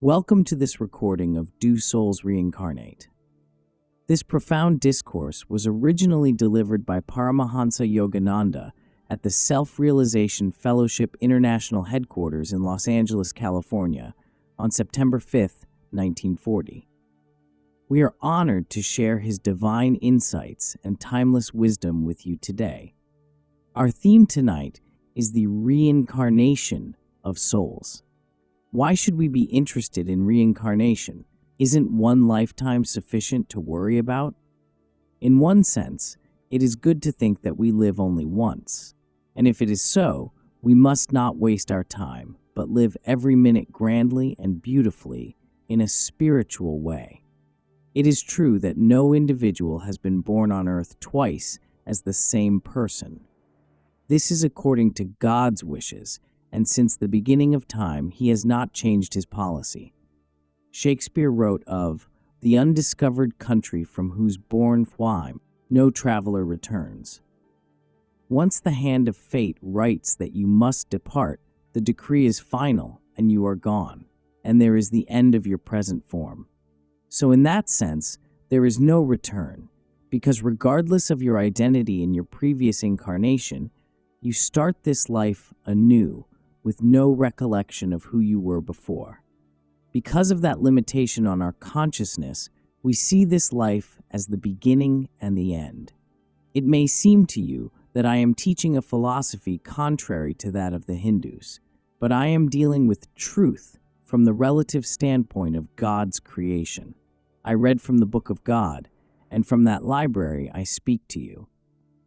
Welcome to this recording of Do Souls Reincarnate? This profound discourse was originally delivered by Paramahansa Yogananda at the Self-Realization Fellowship International Headquarters in Los Angeles, California, on September 5, 1940. We are honored to share his divine insights and timeless wisdom with you today. Our theme tonight is the reincarnation of souls. Why should we be interested in reincarnation? Isn't one lifetime sufficient to worry about? In one sense, it is good to think that we live only once. And if it is so, we must not waste our time, but live every minute grandly and beautifully in a spiritual way. It is true that no individual has been born on earth twice as the same person. This is according to God's wishes, and since the beginning of time, he has not changed his policy. Shakespeare wrote of the undiscovered country from whose bourne flame no traveler returns. Once the hand of fate writes that you must depart, the decree is final and you are gone, and there is the end of your present form. So in that sense, there is no return, because regardless of your identity in your previous incarnation, you start this life anew, with no recollection of who you were before. Because of that limitation on our consciousness, we see this life as the beginning and the end. It may seem to you that I am teaching a philosophy contrary to that of the Hindus, but I am dealing with truth from the relative standpoint of God's creation. I read from the Book of God, and from that library I speak to you.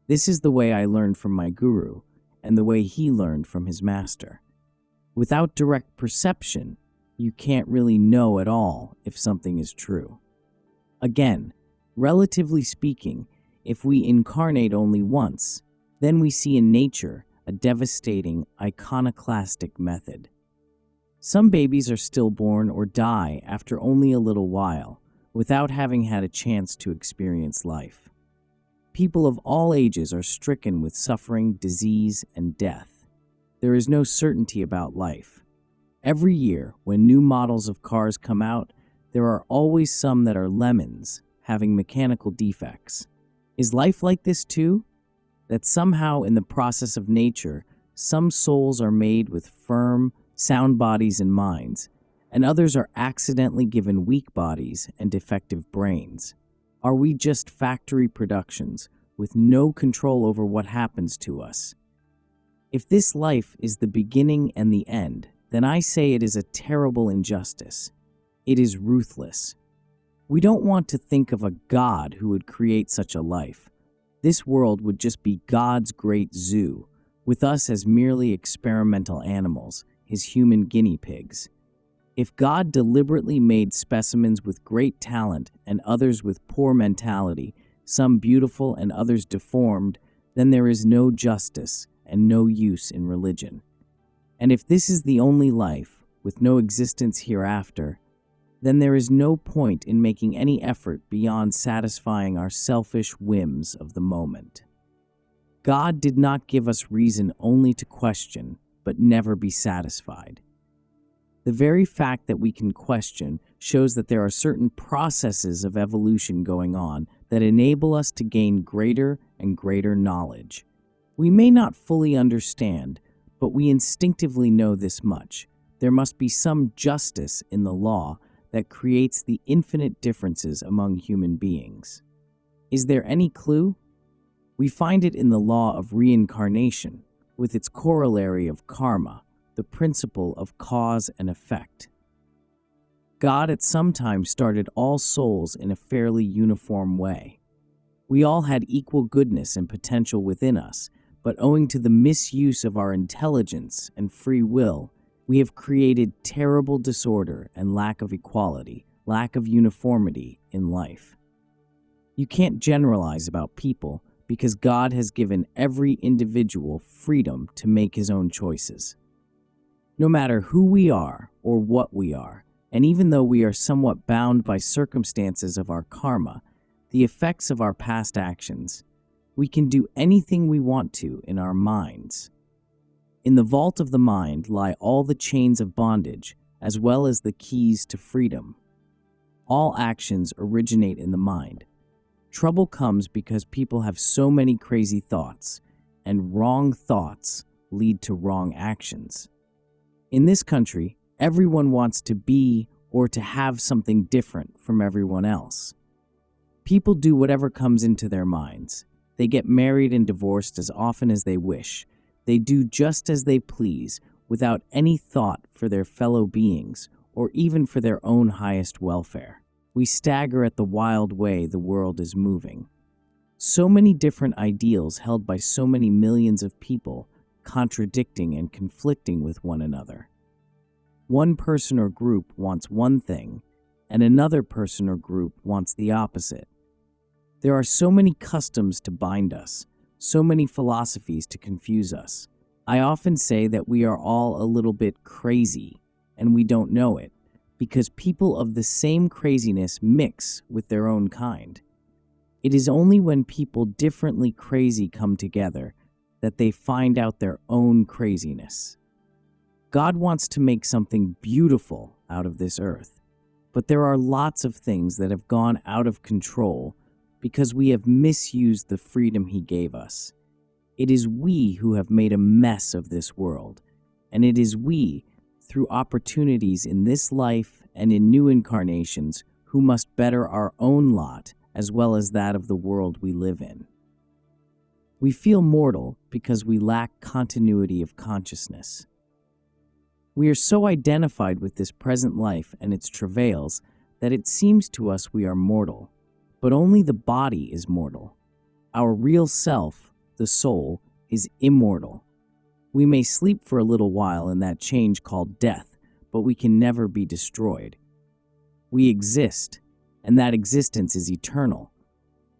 This is the way I learned from my guru, and the way he learned from his master. Without direct perception, you can't really know at all if something is true. Again, relatively speaking, if we incarnate only once, then we see in nature a devastating iconoclastic method. Some babies are stillborn or die after only a little while, without having had a chance to experience life. People of all ages are stricken with suffering, disease, and death. There is no certainty about life. Every year, when new models of cars come out, there are always some that are lemons, having mechanical defects. Is life like this too? That somehow in the process of nature, some souls are made with firm, sound bodies and minds, and others are accidentally given weak bodies and defective brains. Are we just factory productions with no control over what happens to us? If this life is the beginning and the end, then I say it is a terrible injustice. It is ruthless. We don't want to think of a God who would create such a life. This world would just be God's great zoo, with us as merely experimental animals, his human guinea pigs. If God deliberately made specimens with great talent and others with poor mentality, some beautiful and others deformed, then there is no justice and no use in religion. And if this is the only life, with no existence hereafter, then there is no point in making any effort beyond satisfying our selfish whims of the moment. God did not give us reason only to question, but never be satisfied. The very fact that we can question shows that there are certain processes of evolution going on that enable us to gain greater and greater knowledge. We may not fully understand, but we instinctively know this much. There must be some justice in the law that creates the infinite differences among human beings. Is there any clue? We find it in the law of reincarnation, with its corollary of karma, the principle of cause and effect. God at some time started all souls in a fairly uniform way. We all had equal goodness and potential within us, but owing to the misuse of our intelligence and free will, we have created terrible disorder and lack of equality, lack of uniformity in life. You can't generalize about people because God has given every individual freedom to make his own choices. No matter who we are or what we are, and even though we are somewhat bound by circumstances of our karma, the effects of our past actions, we can do anything we want to in our minds. In the vault of the mind lie all the chains of bondage, as well as the keys to freedom. All actions originate in the mind. Trouble comes because people have so many crazy thoughts, and wrong thoughts lead to wrong actions. In this country, everyone wants to be or to have something different from everyone else. People do whatever comes into their minds. They get married and divorced as often as they wish. They do just as they please, without any thought for their fellow beings or even for their own highest welfare. We stagger at the wild way the world is moving. So many different ideals held by so many millions of people, contradicting and conflicting with one another. One person or group wants one thing, and another person or group wants the opposite. There are so many customs to bind us, so many philosophies to confuse us. I often say that we are all a little bit crazy, and we don't know it, because people of the same craziness mix with their own kind. It is only when people differently crazy come together that they find out their own craziness. God wants to make something beautiful out of this earth, but there are lots of things that have gone out of control because we have misused the freedom He gave us. It is we who have made a mess of this world, and it is we, through opportunities in this life and in new incarnations, who must better our own lot as well as that of the world we live in. We feel mortal because we lack continuity of consciousness. We are so identified with this present life and its travails that it seems to us we are mortal, but only the body is mortal. Our real self, the soul, is immortal. We may sleep for a little while in that change called death, but we can never be destroyed. We exist, and that existence is eternal.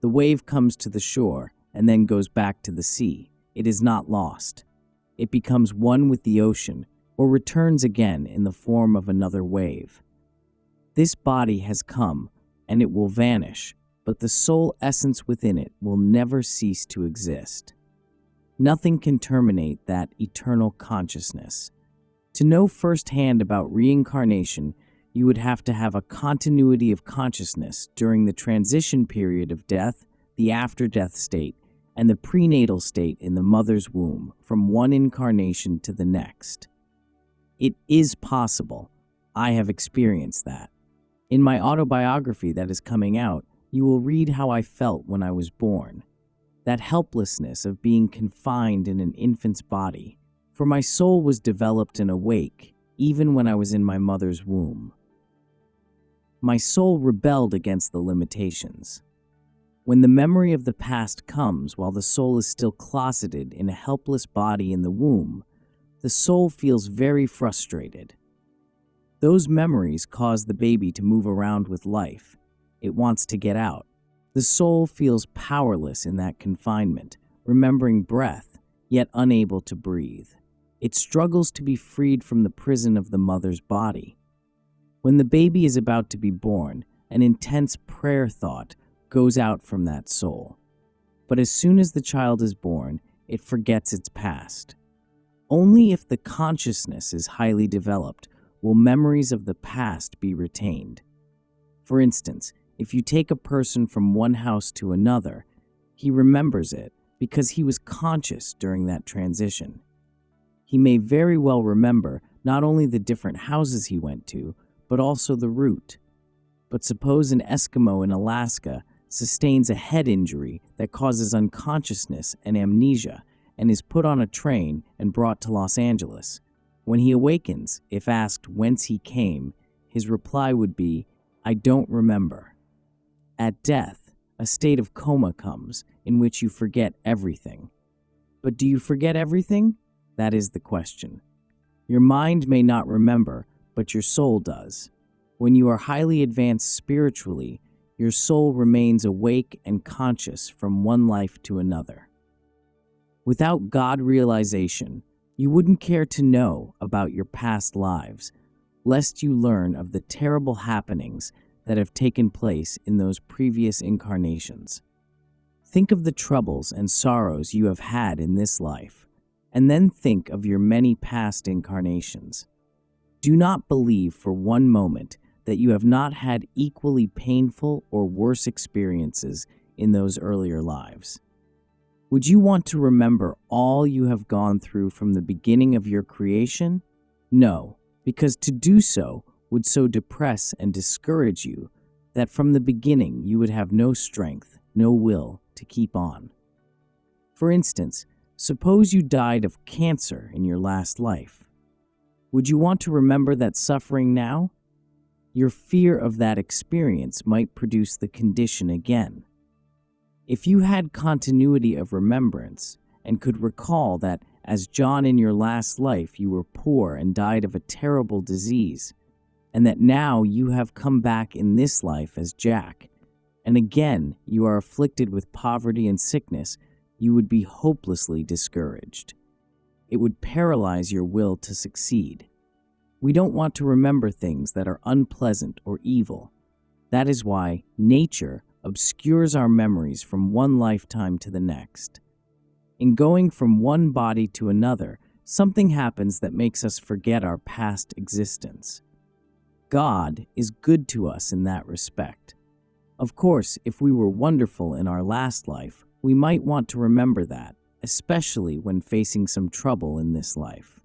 The wave comes to the shore and then goes back to the sea. It is not lost. It becomes one with the ocean, or returns again in the form of another wave. This body has come, and it will vanish, but the soul essence within it will never cease to exist. Nothing can terminate that eternal consciousness. To know firsthand about reincarnation, you would have to have a continuity of consciousness during the transition period of death, the after-death state, and the prenatal state in the mother's womb, from one incarnation to the next. It is possible. I have experienced that. In my autobiography that is coming out, you will read how I felt when I was born. That helplessness of being confined in an infant's body. For my soul was developed and awake, even when I was in my mother's womb. My soul rebelled against the limitations. When the memory of the past comes while the soul is still closeted in a helpless body in the womb, the soul feels very frustrated. Those memories cause the baby to move around with life. It wants to get out. The soul feels powerless in that confinement, remembering breath, yet unable to breathe. It struggles to be freed from the prison of the mother's body. When the baby is about to be born, an intense prayer thought goes out from that soul. But as soon as the child is born, it forgets its past. Only if the consciousness is highly developed will memories of the past be retained. For instance, if you take a person from one house to another, he remembers it because he was conscious during that transition. He may very well remember not only the different houses he went to, but also the route. But suppose an Eskimo in Alaska sustains a head injury that causes unconsciousness and amnesia and is put on a train and brought to Los Angeles. When he awakens, if asked whence he came, his reply would be, "I don't remember." At death, a state of coma comes in which you forget everything. But do you forget everything? That is the question. Your mind may not remember, but your soul does. When you are highly advanced spiritually, your soul remains awake and conscious from one life to another. Without God realization, you wouldn't care to know about your past lives, lest you learn of the terrible happenings that have taken place in those previous incarnations. Think of the troubles and sorrows you have had in this life, and then think of your many past incarnations. Do not believe for one moment that you have not had equally painful or worse experiences in those earlier lives. Would you want to remember all you have gone through from the beginning of your creation? No, because to do so would so depress and discourage you that from the beginning you would have no strength, no will to keep on. For instance, suppose you died of cancer in your last life. Would you want to remember that suffering now? Your fear of that experience might produce the condition again. If you had continuity of remembrance and could recall that as John in your last life you were poor and died of a terrible disease, and that now you have come back in this life as Jack, and again you are afflicted with poverty and sickness, you would be hopelessly discouraged. It would paralyze your will to succeed. We don't want to remember things that are unpleasant or evil. That is why nature obscures our memories from one lifetime to the next. In going from one body to another, something happens that makes us forget our past existence. God is good to us in that respect. Of course, if we were wonderful in our last life, we might want to remember that, especially when facing some trouble in this life.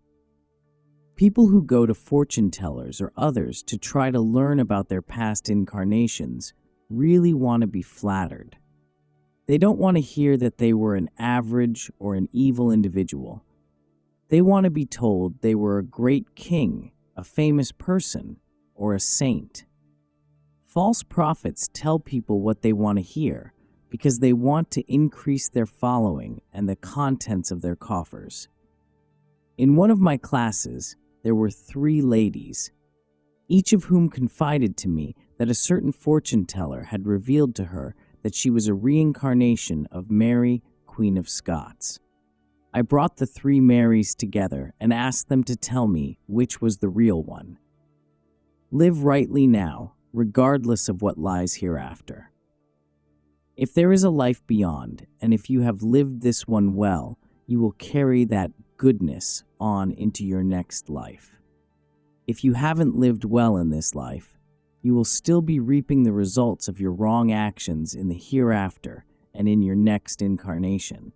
People who go to fortune tellers or others to try to learn about their past incarnations really want to be flattered. They don't want to hear that they were an average or an evil individual. They want to be told they were a great king, a famous person, or a saint. False prophets tell people what they want to hear because they want to increase their following and the contents of their coffers. In one of my classes, there were 3 ladies, each of whom confided to me that a certain fortune teller had revealed to her that she was a reincarnation of Mary, Queen of Scots. I brought the 3 Marys together and asked them to tell me which was the real one. Live rightly now, regardless of what lies hereafter. If there is a life beyond, and if you have lived this one well, you will carry that goodness on into your next life. If you haven't lived well in this life, you will still be reaping the results of your wrong actions in the hereafter and in your next incarnation.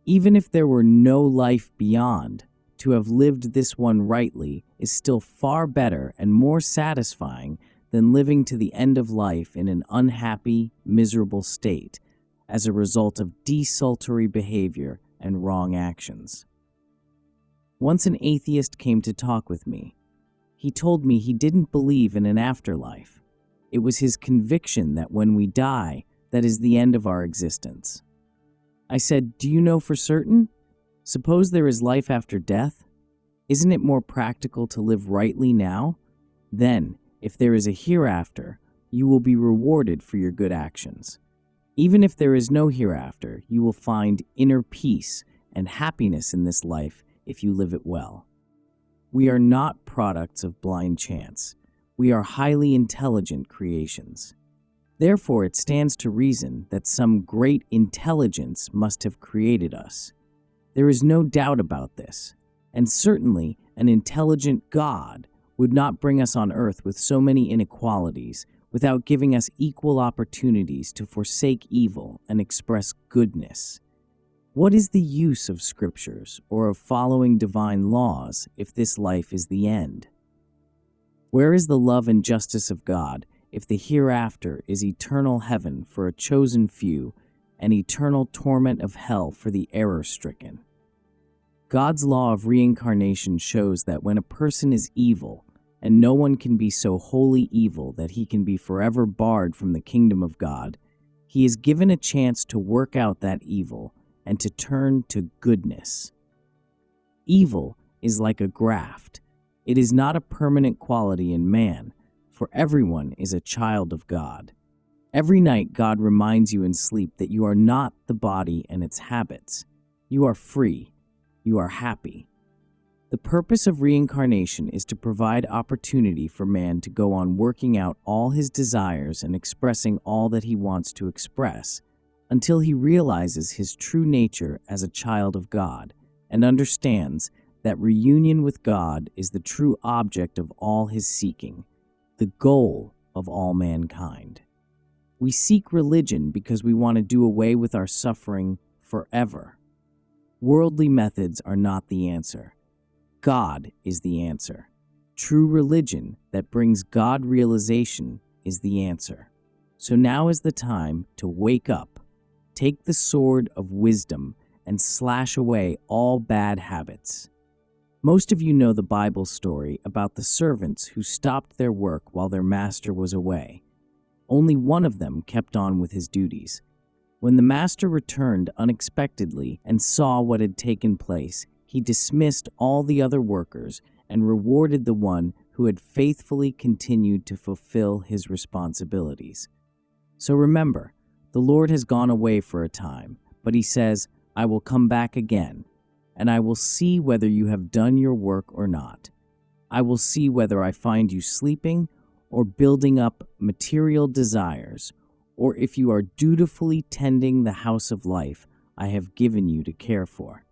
Even if there were no life beyond, to have lived this one rightly is still far better and more satisfying than living to the end of life in an unhappy, miserable state as a result of desultory behavior and wrong actions. Once an atheist came to talk with me. He told me he didn't believe in an afterlife. It was his conviction that when we die, that is the end of our existence. I said, "Do you know for certain? Suppose there is life after death? Isn't it more practical to live rightly now? Then, if there is a hereafter, you will be rewarded for your good actions. Even if there is no hereafter, you will find inner peace and happiness in this life if you live it well. We are not products of blind chance. We are highly intelligent creations. Therefore, it stands to reason that some great intelligence must have created us. There is no doubt about this, and certainly an intelligent God would not bring us on earth with so many inequalities without giving us equal opportunities to forsake evil and express goodness. What is the use of scriptures or of following divine laws if this life is the end? Where is the love and justice of God if the hereafter is eternal heaven for a chosen few and eternal torment of hell for the error-stricken? God's law of reincarnation shows that when a person is evil, and no one can be so wholly evil that he can be forever barred from the kingdom of God, he is given a chance to work out that evil and to turn to goodness. Evil is like a graft. It is not a permanent quality in man, for everyone is a child of God. Every night God reminds you in sleep that you are not the body and its habits. You are free. You are happy. The purpose of reincarnation is to provide opportunity for man to go on working out all his desires and expressing all that he wants to express, until he realizes his true nature as a child of God and understands that reunion with God is the true object of all his seeking, the goal of all mankind. We seek religion because we want to do away with our suffering forever. Worldly methods are not the answer. God is the answer. True religion that brings God realization is the answer. So now is the time to wake up, take the sword of wisdom, and slash away all bad habits. Most of you know the Bible story about the servants who stopped their work while their master was away. Only one of them kept on with his duties. When the master returned unexpectedly and saw what had taken place, he dismissed all the other workers and rewarded the one who had faithfully continued to fulfill his responsibilities. So remember, the Lord has gone away for a time, but he says, "I will come back again, and I will see whether you have done your work or not. I will see whether I find you sleeping or building up material desires, or if you are dutifully tending the house of life I have given you to care for."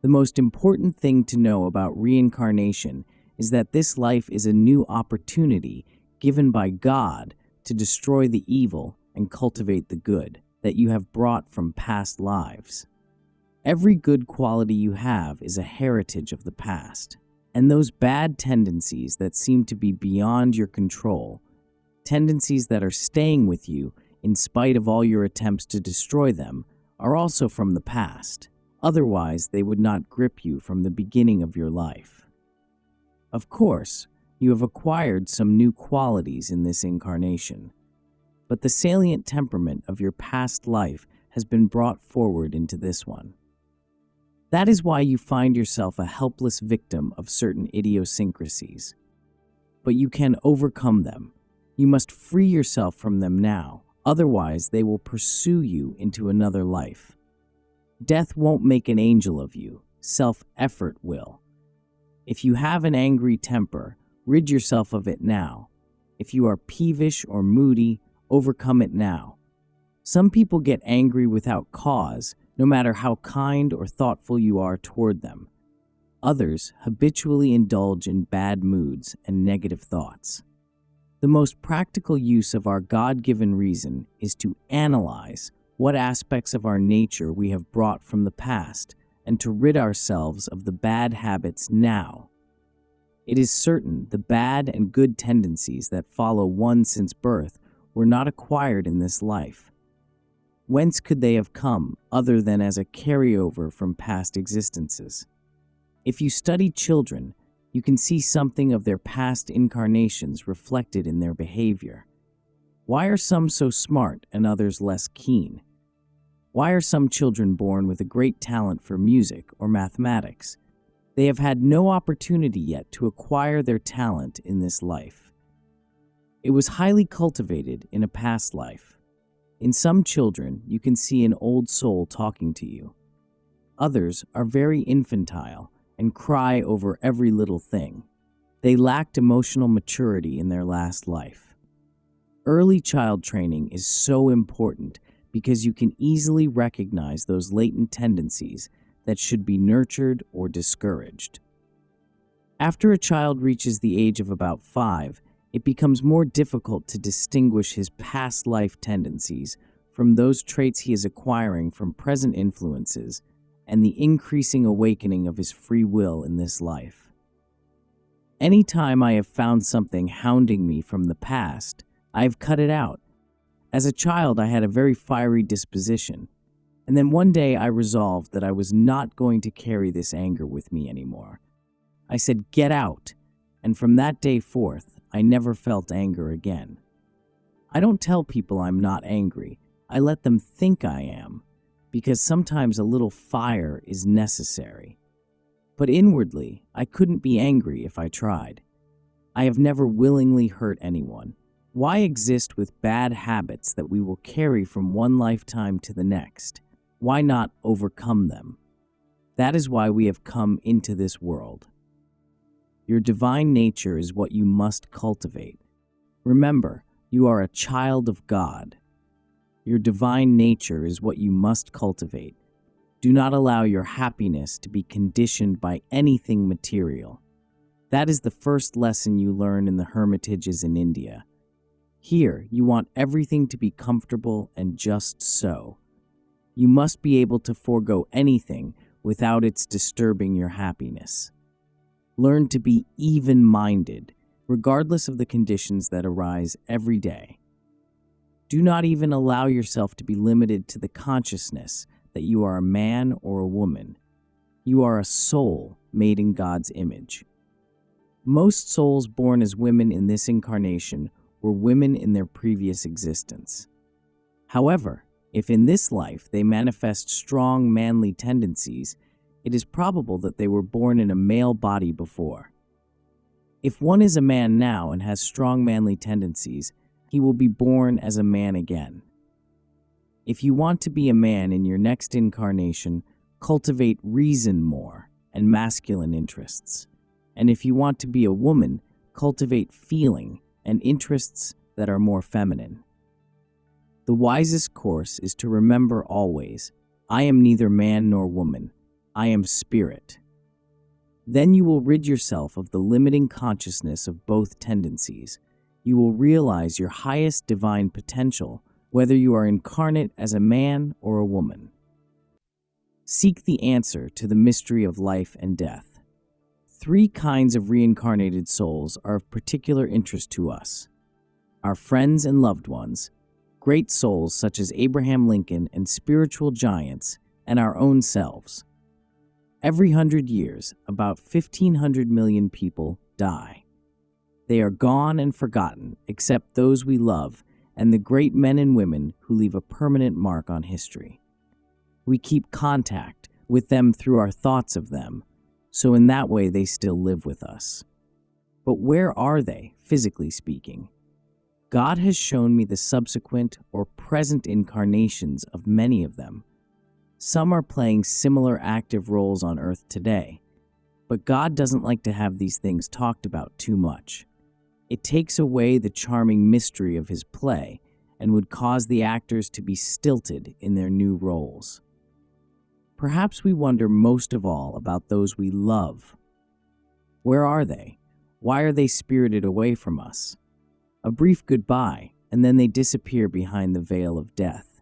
The most important thing to know about reincarnation is that this life is a new opportunity given by God to destroy the evil and cultivate the good that you have brought from past lives. Every good quality you have is a heritage of the past, and those bad tendencies that seem to be beyond your control, tendencies that are staying with you in spite of all your attempts to destroy them, are also from the past. Otherwise, they would not grip you from the beginning of your life. Of course, you have acquired some new qualities in this incarnation, but the salient temperament of your past life has been brought forward into this one. That is why you find yourself a helpless victim of certain idiosyncrasies. But you can overcome them. You must free yourself from them now, otherwise they will pursue you into another life. Death won't make an angel of you, self-effort will. If you have an angry temper, rid yourself of it now. If you are peevish or moody, overcome it now. Some people get angry without cause, no matter how kind or thoughtful you are toward them. Others habitually indulge in bad moods and negative thoughts. The most practical use of our God-given reason is to analyze what aspects of our nature we have brought from the past and to rid ourselves of the bad habits now. It is certain the bad and good tendencies that follow one since birth were not acquired in this life. Whence could they have come other than as a carryover from past existences? If you study children, you can see something of their past incarnations reflected in their behavior. Why are some so smart and others less keen? Why are some children born with a great talent for music or mathematics? They have had no opportunity yet to acquire their talent in this life. It was highly cultivated in a past life. In some children, you can see an old soul talking to you. Others are very infantile and cry over every little thing. They lacked emotional maturity in their last life. Early child training is so important because you can easily recognize those latent tendencies that should be nurtured or discouraged. After a child reaches the age of about 5, it becomes more difficult to distinguish his past life tendencies from those traits he is acquiring from present influences and the increasing awakening of his free will in this life. Any time I have found something hounding me from the past, I have cut it out. As a child, I had a very fiery disposition, and then one day I resolved that I was not going to carry this anger with me anymore. I said, "Get out," and from that day forth, I never felt anger again. I don't tell people I'm not angry. I let them think I am, because sometimes a little fire is necessary. But inwardly, I couldn't be angry if I tried. I have never willingly hurt anyone. Why exist with bad habits that we will carry from one lifetime to the next? Why not overcome them? That is why we have come into this world. Your divine nature is what you must cultivate. Remember, you are a child of God. Your divine nature is what you must cultivate. Do not allow your happiness to be conditioned by anything material. That is the first lesson you learn in the hermitages in India. Here, you want everything to be comfortable and just so. You must be able to forego anything without its disturbing your happiness. Learn to be even-minded, regardless of the conditions that arise every day. Do not even allow yourself to be limited to the consciousness that you are a man or a woman. You are a soul made in God's image. Most souls born as women in this incarnation were women in their previous existence. However, if in this life they manifest strong manly tendencies, it is probable that they were born in a male body before. If one is a man now and has strong manly tendencies, he will be born as a man again. If you want to be a man in your next incarnation, cultivate reason more and masculine interests. And if you want to be a woman, cultivate feeling and interests that are more feminine. The wisest course is to remember always, I am neither man nor woman, I am spirit. Then you will rid yourself of the limiting consciousness of both tendencies. You will realize your highest divine potential, whether you are incarnate as a man or a woman. Seek the answer to the mystery of life and death. 3 kinds of reincarnated souls are of particular interest to us: our friends and loved ones, great souls such as Abraham Lincoln and spiritual giants, and our own selves. Every 100 years, about 1,500 million people die. They are gone and forgotten, except those we love and the great men and women who leave a permanent mark on history. We keep contact with them through our thoughts of them, so in that way they still live with us. But where are they, physically speaking? God has shown me the subsequent or present incarnations of many of them. Some are playing similar active roles on Earth today, but God doesn't like to have these things talked about too much. It takes away the charming mystery of his play and would cause the actors to be stilted in their new roles. Perhaps we wonder most of all about those we love. Where are they? Why are they spirited away from us? A brief goodbye, and then they disappear behind the veil of death.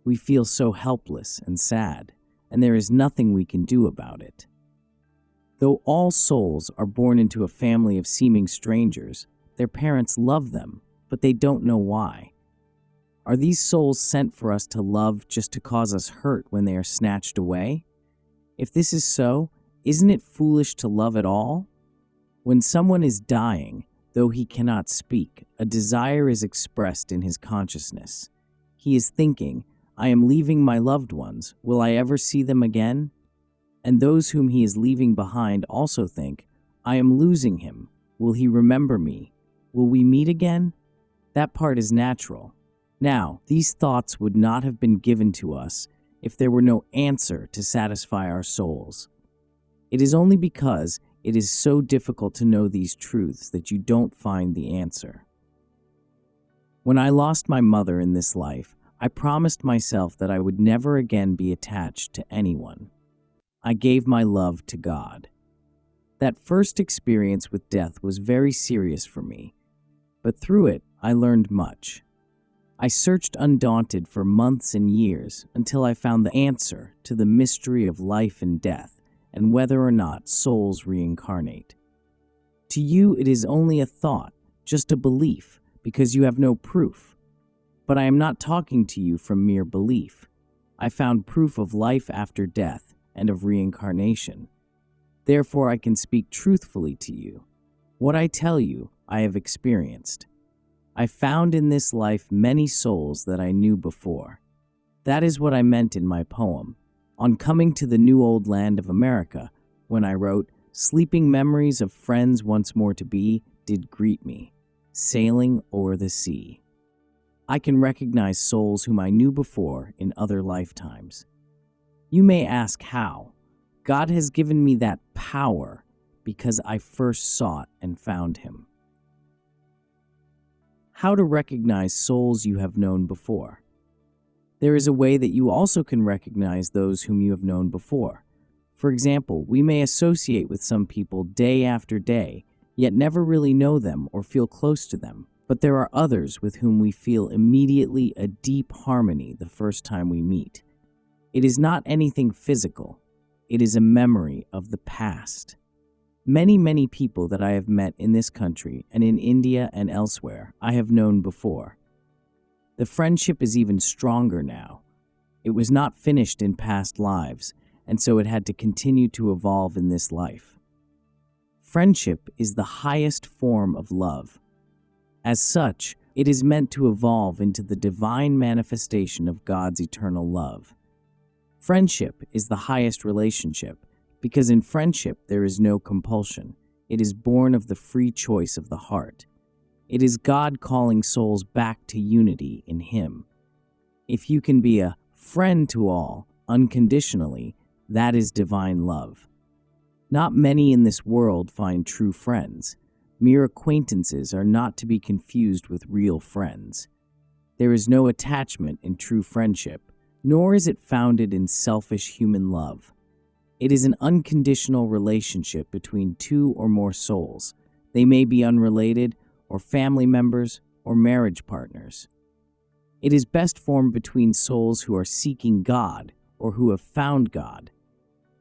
We feel so helpless and sad, and there is nothing we can do about it. Though all souls are born into a family of seeming strangers, their parents love them, but they don't know why. Are these souls sent for us to love just to cause us hurt when they are snatched away? If this is so, isn't it foolish to love at all? When someone is dying, though he cannot speak, a desire is expressed in his consciousness. He is thinking, I am leaving my loved ones, will I ever see them again? And those whom he is leaving behind also think, I am losing him, will he remember me? Will we meet again? That part is natural. Now, these thoughts would not have been given to us if there were no answer to satisfy our souls. It is only because it is so difficult to know these truths that you don't find the answer. When I lost my mother in this life, I promised myself that I would never again be attached to anyone. I gave my love to God. That first experience with death was very serious for me, but through it, I learned much. I searched undaunted for months and years until I found the answer to the mystery of life and death and whether or not souls reincarnate. To you, it is only a thought, just a belief, because you have no proof. But I am not talking to you from mere belief. I found proof of life after death and of reincarnation. Therefore, I can speak truthfully to you. What I tell you, I have experienced. I found in this life many souls that I knew before. That is what I meant in my poem, on coming to the new old land of America, when I wrote, sleeping memories of friends once more to be did greet me, sailing o'er the sea. I can recognize souls whom I knew before in other lifetimes. You may ask how. God has given me that power because I first sought and found him. How to recognize souls you have known before. There is a way that you also can recognize those whom you have known before. For example, we may associate with some people day after day, yet never really know them or feel close to them. But there are others with whom we feel immediately a deep harmony the first time we meet. It is not anything physical. It is a memory of the past. Many people that I have met in this country and in India and elsewhere, I have known before. The friendship is even stronger now. It was not finished in past lives, and so it had to continue to evolve in this life. Friendship is the highest form of love. As such, it is meant to evolve into the divine manifestation of God's eternal love. Friendship is the highest relationship, because in friendship there is no compulsion. It is born of the free choice of the heart. It is God calling souls back to unity in Him. If you can be a friend to all, unconditionally, that is divine love. Not many in this world find true friends. Mere acquaintances are not to be confused with real friends. There is no attachment in true friendship, nor is it founded in selfish human love. It is an unconditional relationship between two or more souls. They may be unrelated, or family members, or marriage partners. It is best formed between souls who are seeking God or who have found God.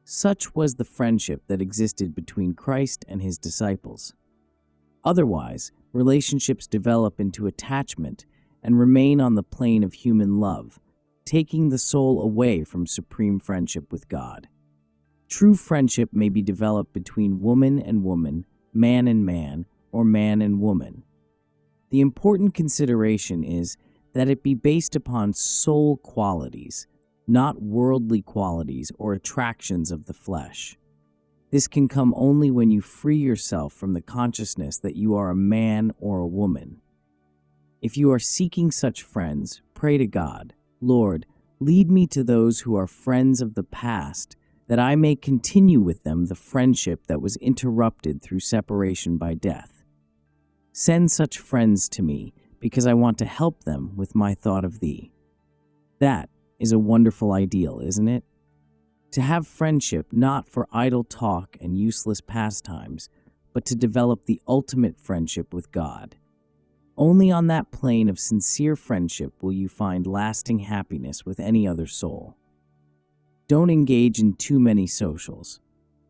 Such was the friendship that existed between Christ and His disciples. Otherwise, relationships develop into attachment and remain on the plane of human love, taking the soul away from supreme friendship with God. True friendship may be developed between woman and woman, man and man, or man and woman. The important consideration is that it be based upon soul qualities, not worldly qualities or attractions of the flesh. This can come only when you free yourself from the consciousness that you are a man or a woman. If you are seeking such friends, pray to God, Lord, lead me to those who are friends of the past, that I may continue with them the friendship that was interrupted through separation by death. Send such friends to me, because I want to help them with my thought of Thee. That is a wonderful ideal, isn't it? To have friendship not for idle talk and useless pastimes, but to develop the ultimate friendship with God. Only on that plane of sincere friendship will you find lasting happiness with any other soul. Don't engage in too many socials.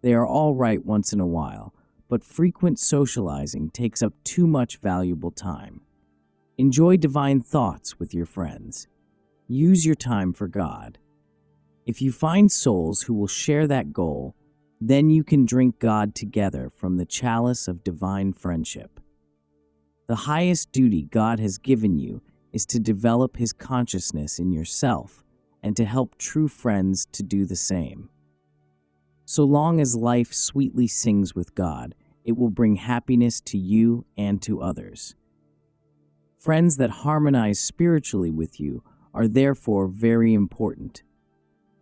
They are all right once in a while, but frequent socializing takes up too much valuable time. Enjoy divine thoughts with your friends. Use your time for God. If you find souls who will share that goal, then you can drink God together from the chalice of divine friendship. The highest duty God has given you is to develop His consciousness in yourself and to help true friends to do the same. So long as life sweetly sings with God, it will bring happiness to you and to others. Friends that harmonize spiritually with you are therefore very important.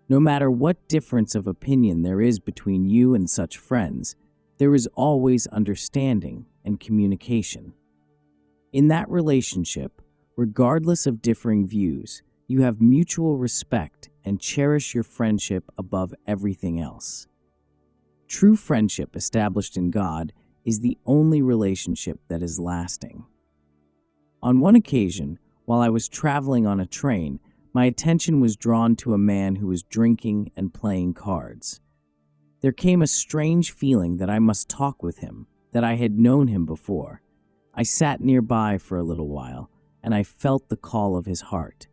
No matter what difference of opinion there is between you and such friends, there is always understanding and communication. In that relationship, regardless of differing views, you have mutual respect and cherish your friendship above everything else. True friendship established in God is the only relationship that is lasting. On one occasion, while I was traveling on a train, my attention was drawn to a man who was drinking and playing cards. There came a strange feeling that I must talk with him, that I had known him before. I sat nearby for a little while, and I felt the call of his heart.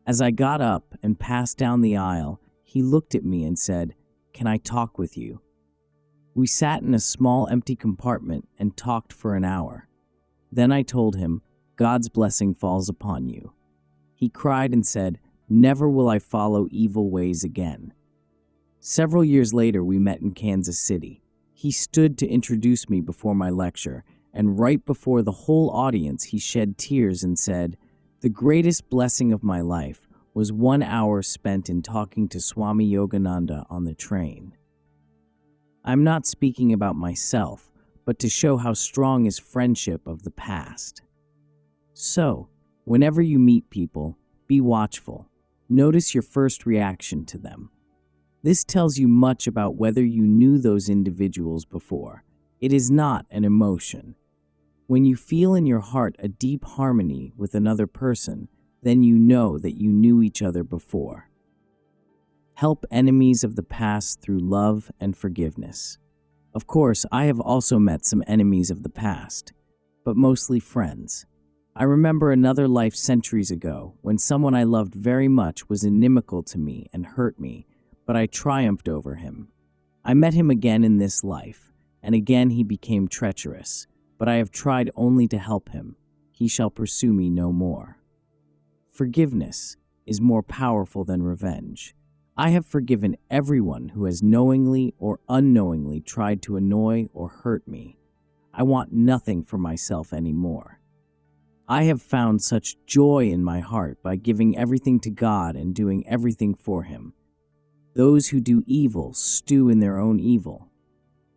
As I got up and passed down the aisle, he looked at me and said, "Can I talk with you?" We sat in a small empty compartment and talked for an hour. Then I told him, "God's blessing falls upon you." He cried and said, "Never will I follow evil ways again." Several years later, we met in Kansas City. He stood to introduce me before my lecture, and right before the whole audience, he shed tears and said, "The greatest blessing of my life was 1 hour spent in talking to Swami Yogananda on the train." I'm not speaking about myself, but to show how strong is friendship of the past. So, whenever you meet people, be watchful. Notice your first reaction to them. This tells you much about whether you knew those individuals before. It is not an emotion. When you feel in your heart a deep harmony with another person, then you know that you knew each other before. Help enemies of the past through love and forgiveness. Of course, I have also met some enemies of the past, but mostly friends. I remember another life centuries ago when someone I loved very much was inimical to me and hurt me, but I triumphed over him. I met him again in this life, and again he became treacherous, but I have tried only to help him. He shall pursue me no more. Forgiveness is more powerful than revenge. I have forgiven everyone who has knowingly or unknowingly tried to annoy or hurt me. I want nothing for myself anymore. I have found such joy in my heart by giving everything to God and doing everything for Him. Those who do evil stew in their own evil.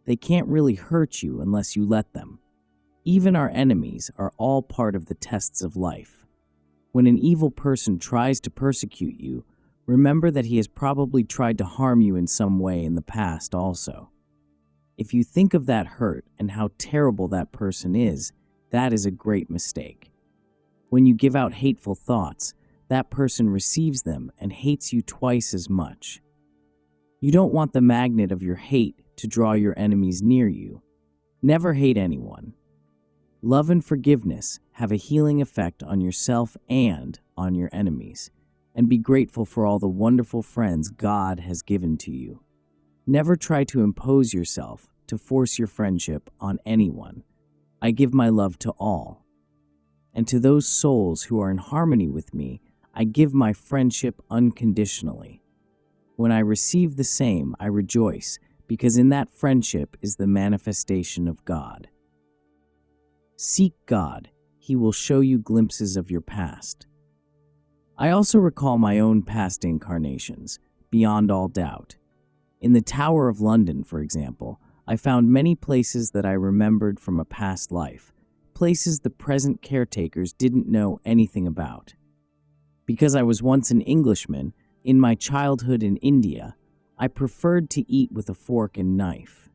They can't really hurt you unless you let them. Even our enemies are all part of the tests of life. When an evil person tries to persecute you, remember that he has probably tried to harm you in some way in the past also. If you think of that hurt and how terrible that person is, that is a great mistake. When you give out hateful thoughts, that person receives them and hates you twice as much. You don't want the magnet of your hate to draw your enemies near you. Never hate anyone. Love and forgiveness have a healing effect on yourself and on your enemies, and be grateful for all the wonderful friends God has given to you. Never try to impose yourself to force your friendship on anyone. I give my love to all. And to those souls who are in harmony with me, I give my friendship unconditionally. When I receive the same, I rejoice, because in that friendship is the manifestation of God. Seek God. He will show you glimpses of your past. I also recall my own past incarnations, beyond all doubt. In the Tower of London, for example, I found many places that I remembered from a past life, places the present caretakers didn't know anything about. Because I was once an Englishman, in my childhood in India, I preferred to eat with a fork and knife.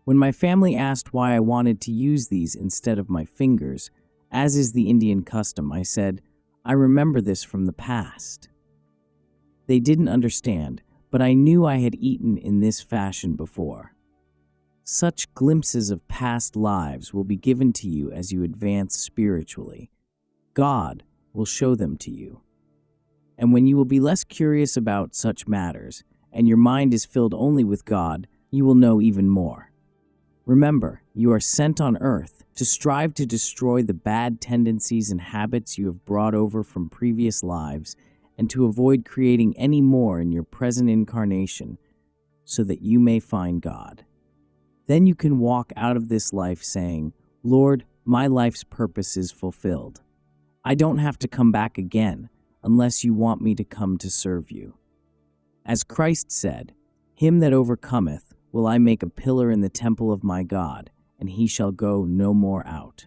When my family asked why I wanted to use these instead of my fingers, as is the Indian custom, I said, I remember this from the past. They didn't understand, but I knew I had eaten in this fashion before. Such glimpses of past lives will be given to you as you advance spiritually. God will show them to you. And when you will be less curious about such matters, and your mind is filled only with God, you will know even more. Remember, you are sent on earth to strive to destroy the bad tendencies and habits you have brought over from previous lives, and to avoid creating any more in your present incarnation, so that you may find God. Then you can walk out of this life saying, Lord, my life's purpose is fulfilled. I don't have to come back again unless you want me to come to serve you. As Christ said, Him that overcometh will I make a pillar in the temple of my God, and he shall go no more out.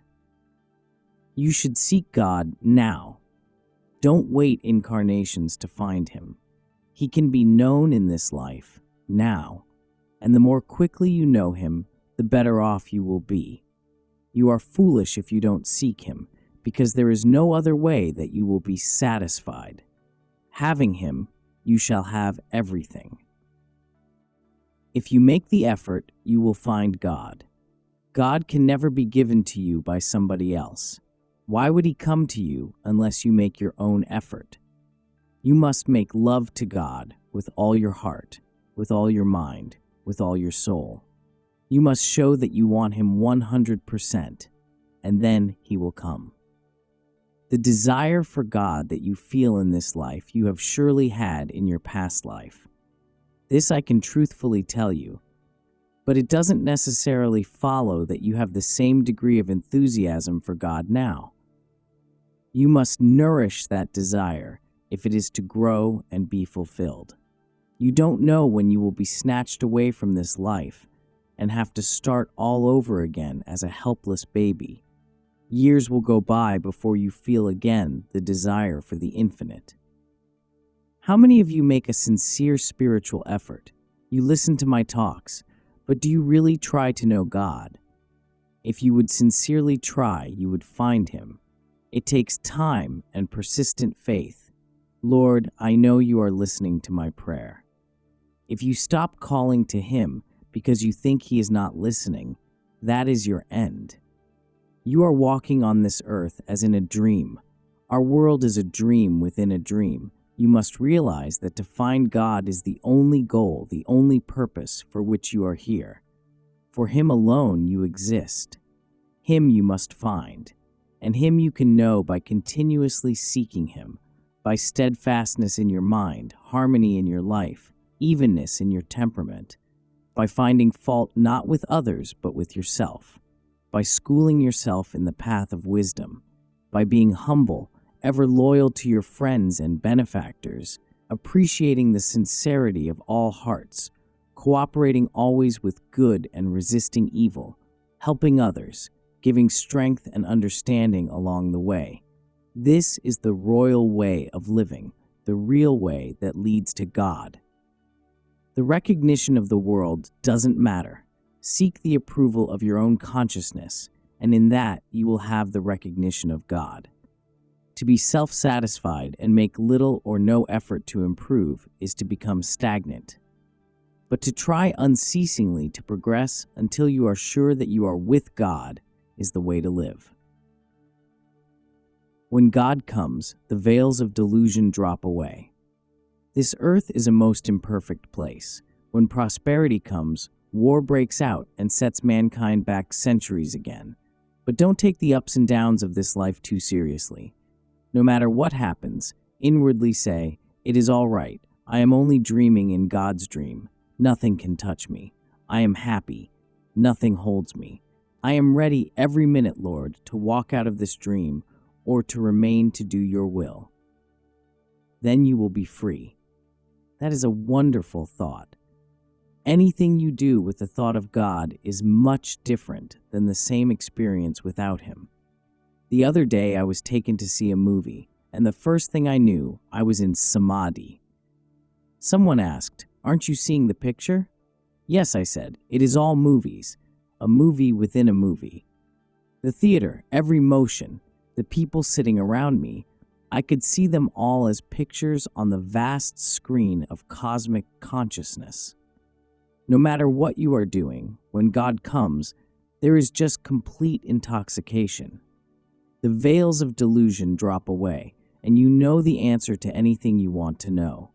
You should seek God now. Don't wait incarnations to find Him. He can be known in this life, now. And the more quickly you know Him, the better off you will be. You are foolish if you don't seek Him, because there is no other way that you will be satisfied. Having Him, you shall have everything. If you make the effort, you will find God. God can never be given to you by somebody else. Why would He come to you unless you make your own effort? You must make love to God with all your heart, with all your mind, with all your soul. You must show that you want Him 100%, and then He will come. The desire for God that you feel in this life you have surely had in your past life. This I can truthfully tell you, but it doesn't necessarily follow that you have the same degree of enthusiasm for God now. You must nourish that desire if it is to grow and be fulfilled. You don't know when you will be snatched away from this life and have to start all over again as a helpless baby. Years will go by before you feel again the desire for the infinite. How many of you make a sincere spiritual effort? You listen to my talks, but do you really try to know God? If you would sincerely try, you would find Him. It takes time and persistent faith. Lord, I know you are listening to my prayer. If you stop calling to Him because you think He is not listening, that is your end. You are walking on this earth as in a dream. Our world is a dream within a dream. You must realize that to find God is the only goal, the only purpose for which you are here. For Him alone you exist. Him you must find, and Him you can know by continuously seeking Him, by steadfastness in your mind, harmony in your life, evenness in your temperament, by finding fault not with others but with yourself, by schooling yourself in the path of wisdom, by being humble, ever loyal to your friends and benefactors, appreciating the sincerity of all hearts, cooperating always with good and resisting evil, helping others, giving strength and understanding along the way. This is the royal way of living, the real way that leads to God. The recognition of the world doesn't matter. Seek the approval of your own consciousness, and in that you will have the recognition of God. To be self-satisfied and make little or no effort to improve is to become stagnant. But to try unceasingly to progress until you are sure that you are with God is the way to live. When God comes, the veils of delusion drop away. This earth is a most imperfect place. When prosperity comes, war breaks out and sets mankind back centuries again. But don't take the ups and downs of this life too seriously. No matter what happens, inwardly say, "It is all right. I am only dreaming in God's dream. Nothing can touch me. I am happy. Nothing holds me. I am ready every minute, Lord, to walk out of this dream or to remain to do your will." Then you will be free. That is a wonderful thought. Anything you do with the thought of God is much different than the same experience without Him. The other day I was taken to see a movie, and the first thing I knew, I was in samadhi. Someone asked, "Aren't you seeing the picture?" "Yes," I said, "it is all movies, a movie within a movie." The theater, every motion, the people sitting around me, I could see them all as pictures on the vast screen of cosmic consciousness. No matter what you are doing, when God comes, there is just complete intoxication. The veils of delusion drop away, and you know the answer to anything you want to know.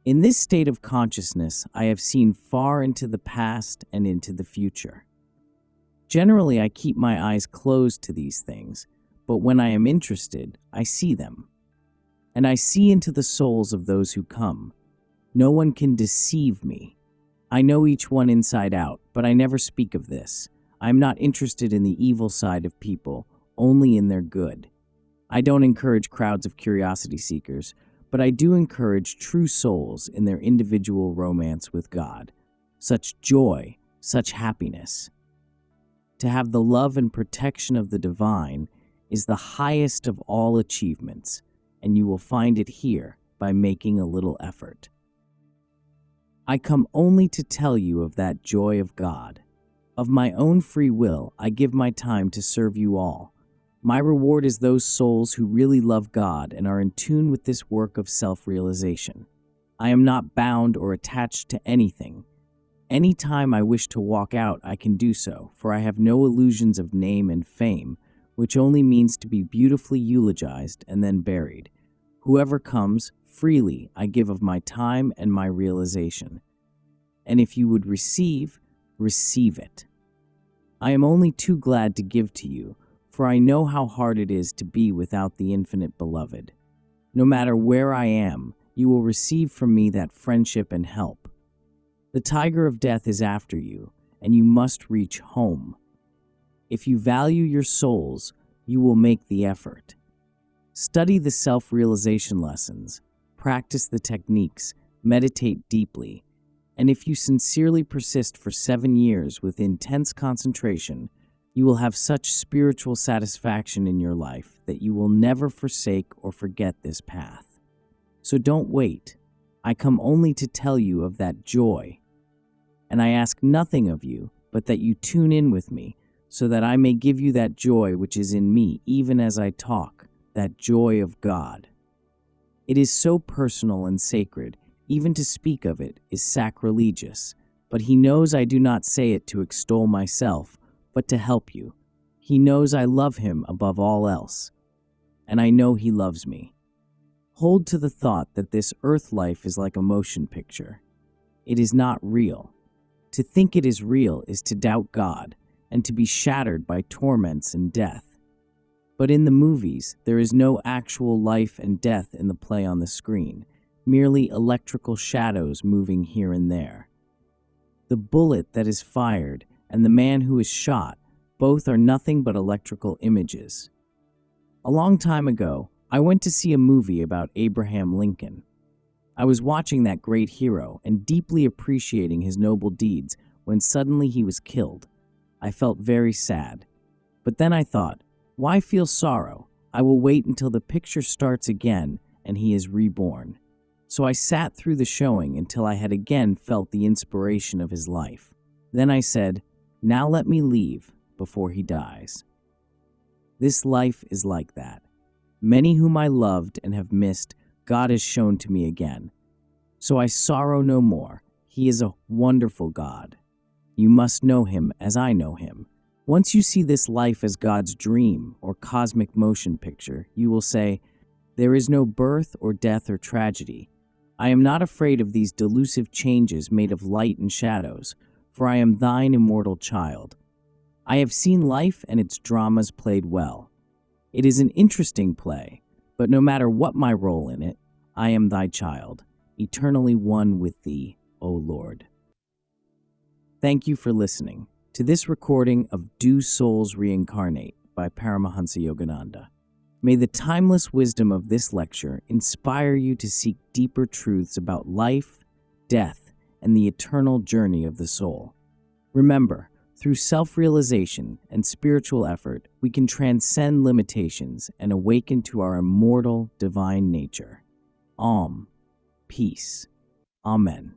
In this state of consciousness, I have seen far into the past and into the future. Generally, I keep my eyes closed to these things, but when I am interested, I see them. And I see into the souls of those who come. No one can deceive me. I know each one inside out, but I never speak of this. I am not interested in the evil side of people, only in their good. I don't encourage crowds of curiosity seekers, but I do encourage true souls in their individual romance with God. Such joy, such happiness. To have the love and protection of the divine is the highest of all achievements, and you will find it here by making a little effort. I come only to tell you of that joy of God. Of my own free will, I give my time to serve you all. My reward is those souls who really love God and are in tune with this work of self-realization. I am not bound or attached to anything. Any time I wish to walk out, I can do so, for I have no illusions of name and fame, which only means to be beautifully eulogized and then buried. Whoever comes, freely I give of my time and my realization. And if you would receive, receive it. I am only too glad to give to you, for I know how hard it is to be without the infinite beloved. No matter where I am, you will receive from me that friendship and help. The tiger of death is after you, and you must reach home. If you value your souls, you will make the effort. Study the self-realization lessons, practice the techniques, meditate deeply, and if you sincerely persist for 7 years with intense concentration, you will have such spiritual satisfaction in your life that you will never forsake or forget this path. So don't wait. I come only to tell you of that joy. And I ask nothing of you, but that you tune in with me, so that I may give you that joy which is in me, even as I talk, that joy of God. It is so personal and sacred, even to speak of it is sacrilegious, but he knows I do not say it to extol myself, but to help you. He knows I love him above all else, and I know he loves me. Hold to the thought that this earth life is like a motion picture. It is not real. To think it is real is to doubt God and to be shattered by torments and death. But in the movies, there is no actual life and death in the play on the screen, merely electrical shadows moving here and there. The bullet that is fired and the man who is shot, both are nothing but electrical images. A long time ago, I went to see a movie about Abraham Lincoln. I was watching that great hero and deeply appreciating his noble deeds when suddenly he was killed. I felt very sad. But then I thought, why feel sorrow? I will wait until the picture starts again and he is reborn. So I sat through the showing until I had again felt the inspiration of his life. Then I said, now let me leave before he dies. This life is like that. Many whom I loved and have missed, God has shown to me again. So I sorrow no more. He is a wonderful God. You must know him as I know him. Once you see this life as God's dream or cosmic motion picture, you will say, there is no birth or death or tragedy. I am not afraid of these delusive changes made of light and shadows, for I am thine immortal child. I have seen life and its dramas played well. It is an interesting play, but no matter what my role in it, I am thy child, eternally one with thee, O Lord. Thank you for listening to this recording of Do Souls Reincarnate by Paramahansa Yogananda. May the timeless wisdom of this lecture inspire you to seek deeper truths about life, death, and the eternal journey of the soul. Remember, through self-realization and spiritual effort, we can transcend limitations and awaken to our immortal, divine nature. Om. Peace. Amen.